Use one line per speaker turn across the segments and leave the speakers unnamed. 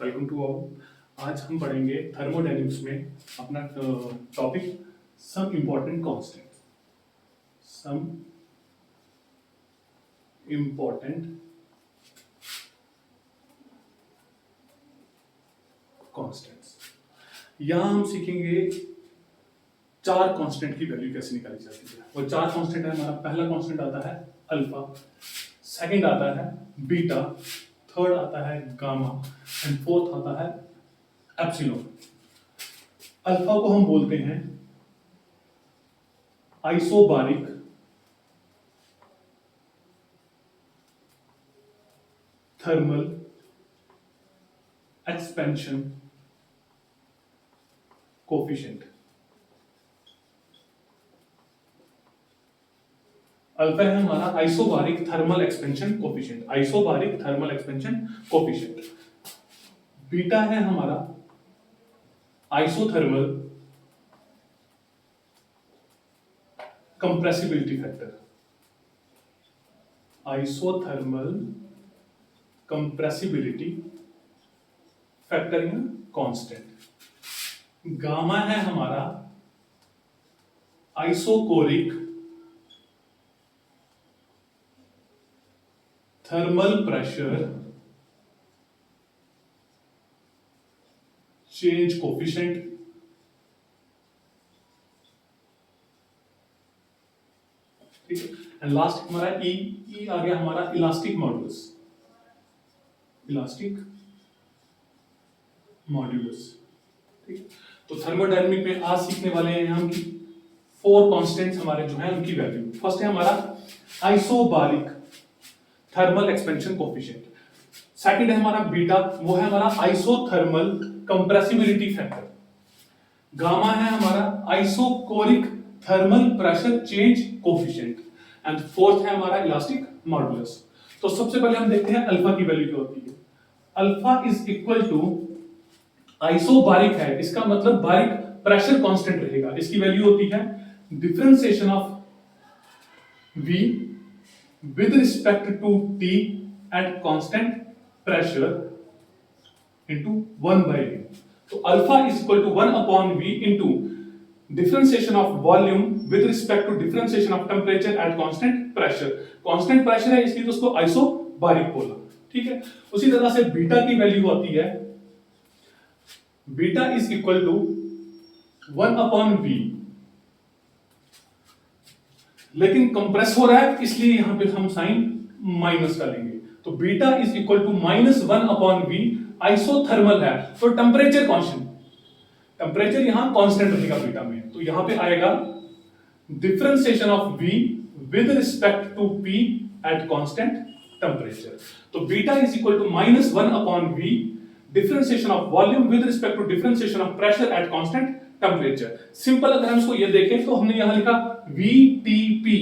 Welcome to all. आज हम पढ़ेंगे थर्मोडायनेमिक्स में अपना topic some important constant. Some important constants. यहां हम सीखेंगे चार कांस्टेंट की वैल्यू कैसे निकाली जाती है। वो चार कांस्टेंट है। हमारा पहला कांस्टेंट आता है अल्फा, सेकंड आता है बीटा, थर्ड आता है गामा एंड फोर्थ आता है एप्सिलॉन। अल्फा को हम बोलते हैं isobaric thermal expansion coefficient. Alpha है हमारा isobaric thermal expansion coefficient, isobaric thermal expansion coefficient. Beta है हमारा isothermal compressibility factor, isothermal compressibility factor या कांस्टेंट। गामा है हमारा isochoric thermal pressure change coefficient. ठीक है, एंड लास्ट हमारा ई आ गया हमारा इलास्टिक मॉड्यूलस, इलास्टिक मॉड्यूलस। ठीक है, तो थर्मोडायनामिक में आज सीखने वाले हैं हम कि फोर कांस्टेंट्स हमारे जो हैं उनकी वैल्यू। फर्स्ट है हमारा isobaric thermal expansion coefficient, second है हमारा बीटा, वो है हमारा आइसोथर्मल कंप्रेसिबिलिटी फैक्टर, गामा है हमारा isochoric thermal pressure change coefficient and fourth है हमारा इलास्टिक मॉडुलस। तो सबसे पहले हम देखते हैं अल्फा की वैल्यू क्या होती है। Alpha is equal to, isobaric है इसका मतलब बारिक प्रेशर कांस्टेंट रहेगा। इसकी वैल्यू होती है differentiation of V with respect to T at constant pressure into 1 by V. तो alpha is equal to 1 upon V into differentiation of volume with respect to differentiation of temperature at constant pressure. constant pressure है इसलिए तो उसको isobaric बोला। ठीक है, उसी तरह से बीटा की वैल्यू होती है, beta is equal to 1 upon V, लेकिन कंप्रेस हो रहा है इसलिए यहां पे हम साइन माइनस का लेंगे। तो beta is equal to -1 upon V, isothermal है तो टेम्परेचर कांस्टेंट, टेम्परेचर यहां कांस्टेंट रहेगा बीटा में, तो यहां पे आएगा differentiation of V with respect to P at constant temperature. तो beta is equal to -1 upon V differentiation of volume with respect to differentiation of pressure at constant temperature. Simple अगर हम इसको ये देखें तो हमने यहां लिखा VTP,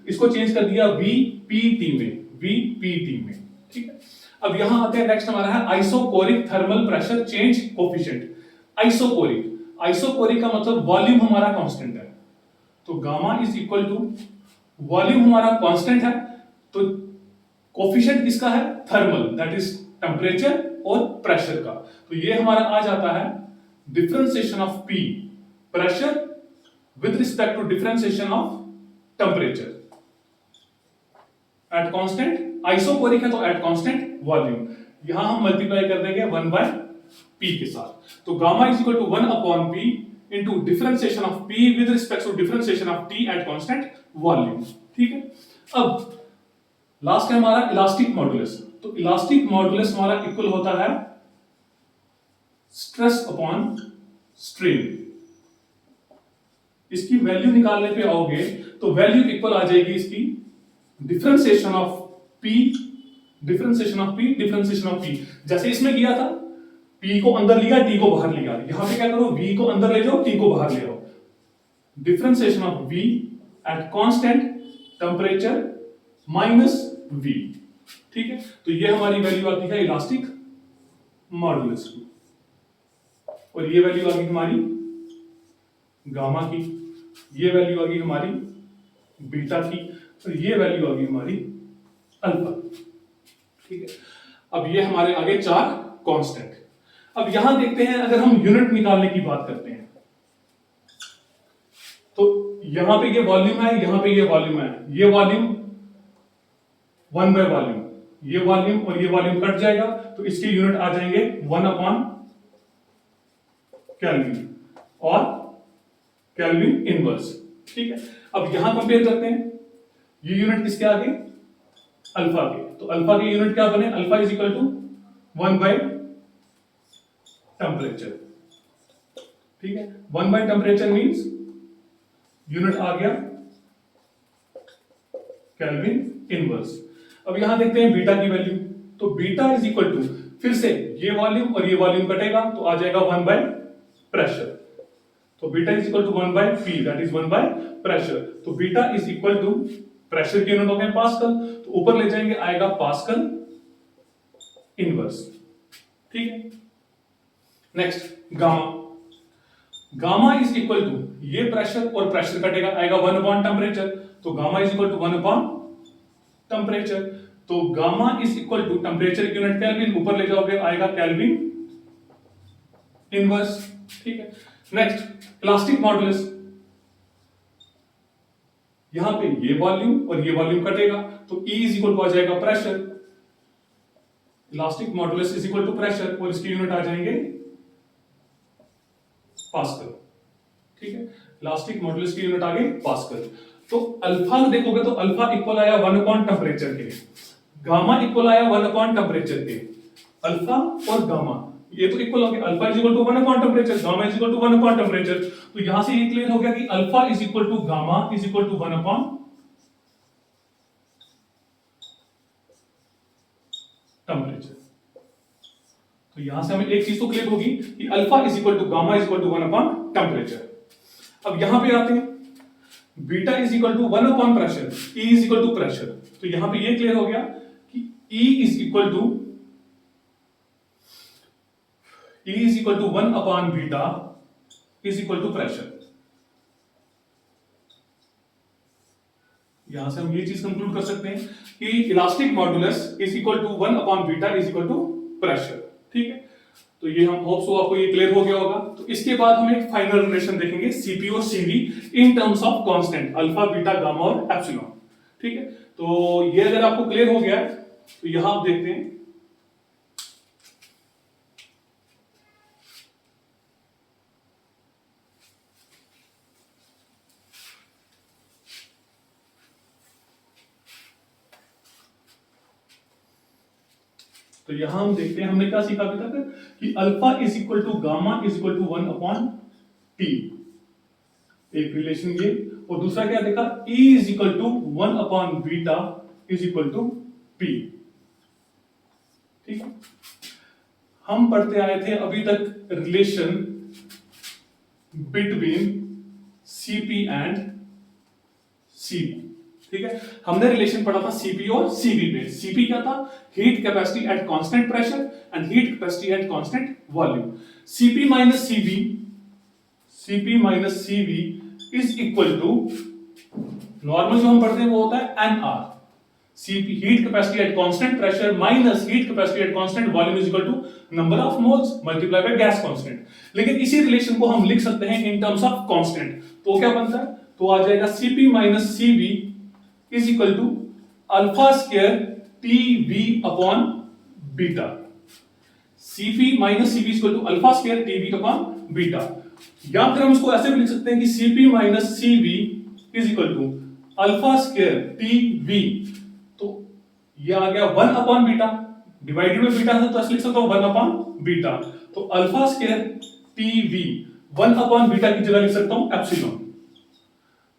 इसको चेंज कर दिया VPT में, VPT में। ठीक है, अब यहां आते हैं नेक्स्ट हमारा है isochoric thermal pressure change coefficient. Isochoric, isochoric का मतलब वॉल्यूम हमारा कांस्टेंट है, तो gamma is equal to volume हमारा कांस्टेंट है तो कोफिशिएंट किसका है, थर्मल, दैट इज टेम्परेचर और प्रेशर का। तो ये हमारा आ जाता है differentiation of P pressure with respect to differentiation of temperature at constant, isochoric है तो at constant volume, यहां हम मल्टीप्लाई कर देंगे 1 by P के साथ। तो gamma is equal to 1 upon P into differentiation of P with respect to differentiation of T at constant volume. ठीक है, अब लास्ट है हमारा इलास्टिक मॉडुलस। तो इलास्टिक मॉडुलस हमारा इक्वल होता है स्ट्रेस अपॉन स्ट्रेन। इसकी वैल्यू निकालने पे आओगे तो वैल्यू इक्वल आ जाएगी इसकी differentiation of P, differentiation of P, differentiation of P। जैसे इसमें किया था P को अंदर लिया, T को बाहर लिया, यहां पे क्या करो V को अंदर ले जाओ, T को बाहर ले आओ। Differentiation of V eight constant temperature minus V। ठीक है, तो ये हमारी वैल्यू आती है इलास्टिक मॉडुलस की, और ये वैल्यू आ गई हमारी गामा की, ये वैल्यू आ गई हमारी बीटा की, और ये वैल्यू आ गई हमारी अल्फा। ठीक है, अब ये हमारे आगे चार कांस्टेंट। अब यहां देखते हैं, अगर हम यूनिट निकालने की बात करते हैं तो यहां पे ये वॉल्यूम है, यहां पे ये वॉल्यूम है, ये वॉल्यूम 1 बाय वॉल्यूम, ये वॉल्यूम और ये वॉल्यूम कट जाएगा, तो इसके यूनिट आ जाएंगे 1 अपॉन केल्विन और केल्विन इनवर्स। ठीक है, अब यहां कंपेयर करते हैं, ये यूनिट किसके आगे, अल्फा के, तो अल्फा के यूनिट क्या बने, alpha is equal to 1 by temperature. ठीक है, 1 बाय टेम्परेचर मींस यूनिट आ गया केल्विन इनवर्स। अब यहां देखते हैं बीटा की वैल्यू, तो बीटा इज इक्वल टू, फिर से ये वॉल्यूम और ये वॉल्यूम कटेगा तो आ जाएगा 1 बाय प्रेशर, तो beta is equal to 1 by P, that is 1 by pressure. तो beta is equal to, pressure की यूनिट हो गए पास्कल, तो ऊपर ले जाएंगे आएगा पास्कल इनवर्स। ठीक है, next gamma, gamma is equal to, ये प्रेशर और प्रेशर कटेगा आएगा 1 अपॉन टेम्परेचर, तो gamma is equal to 1 upon temperature, तो gamma is equal to temperature की यूनिट केल्विन, ऊपर ले जाओगे आएगा केल्विन इनवर्स। ठीक है, नेक्स्ट इलास्टिक मॉडुलस, यहां पे ये वॉल्यूम और ये वॉल्यूम कटेगा तो E इज इक्वल टू आ जाएगा pressure, elastic modulus is equal to pressure और इसकी यूनिट आ जाएंगे पास्कल। ठीक है, इलास्टिक मॉडुलस की यूनिट आ गई पास्कल। तो अल्फा देखोगे तो अल्फा इक्वल आया 1 अपॉन टेम्परेचर के, गामा इक्वल आया 1 अपॉन टेम्परेचर के, अल्फा और गामा ये तो इक्वल हो गया, alpha is equal to 1 upon temperature, gamma is equal to 1 upon temperature. तो यहां से ये क्लियर हो गया कि alpha is equal to gamma is equal to 1 upon temperature. तो यहां से हमें एक चीज तो क्लियर होगी कि alpha is equal to gamma is equal to 1 upon temperature. अब यहां पे आते हैं, beta is equal to 1 upon pressure, E is equal to pressure, तो यहां पे ये क्लियर हो गया कि E is equal to 1 upon beta is equal to pressure. यहां से हम ये चीज कंक्लूड कर सकते हैं कि elastic modulus is equal to 1 upon beta is equal to pressure. ठीक है, तो ये हम होप सो आपको ये क्लियर हो गया होगा। तो इसके बाद हम एक फाइनल रिलेशन देखेंगे Cp और Cv in terms of constant alpha, beta, gamma और एप्सिलॉन। ठीक है, तो ये अगर आपको क्लियर हो गया तो यहां आप देखते हैं, तो यहां हम देखते हैं हमने क्या सीखा अभी तक कि alpha is equal to gamma is equal to 1 upon T, एक रिलेशन ये, और दूसरा क्या देखा, E is equal to 1 upon beta is equal to P. ठीक है, हम पढ़ते आए थे अभी तक relation between Cp and Cv। ठीक है, हमने रिलेशन पढ़ा था Cp और Cv पे। Cp क्या था, heat capacity at constant pressure and heat capacity at constant volume. Cp minus Cv is equal to, normal जो हम पढ़ते हैं वो होता है NR, Cp heat capacity at constant pressure minus heat capacity at constant volume is equal to number of moles multiply by gas constant. लेकिन इसी relation को हम लिख सकते हैं इन टर्म्स ऑफ कांस्टेंट, तो क्या बनता है, तो आ जाएगा Cp minus Cv is equal to alpha square TV upon beta. Cp minus Cv is equal to alpha square TV upon beta, या फिर हम इसको ऐसे भी लिख सकते हैं कि Cp minus Cv is equal to alpha square TV, तो ये आ गया 1 upon beta, divided by beta है तो ऐसे लिख सकता हूं 1 अपॉन बीटा, तो alpha square TV 1 upon beta की जगह लिख सकता हूं एप्सिलॉन।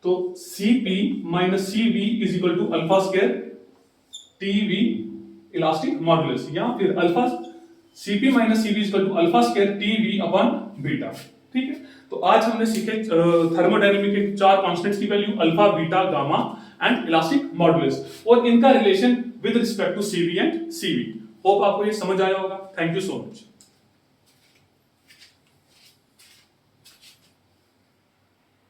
तो Cp minus Cv is equal to alpha square TV elastic modulus, या फिर alpha Cp minus Cv is equal to alpha square TV upon beta. ठीक है, तो आज हमने सीखे थर्मोडायनेमिक के 4 कांस्टेंट्स की value alpha, beta, gamma and elastic modulus, और इनका relation with respect to Cv and Cv। Hope आपको ये समझ आया होगा। Thank you so much.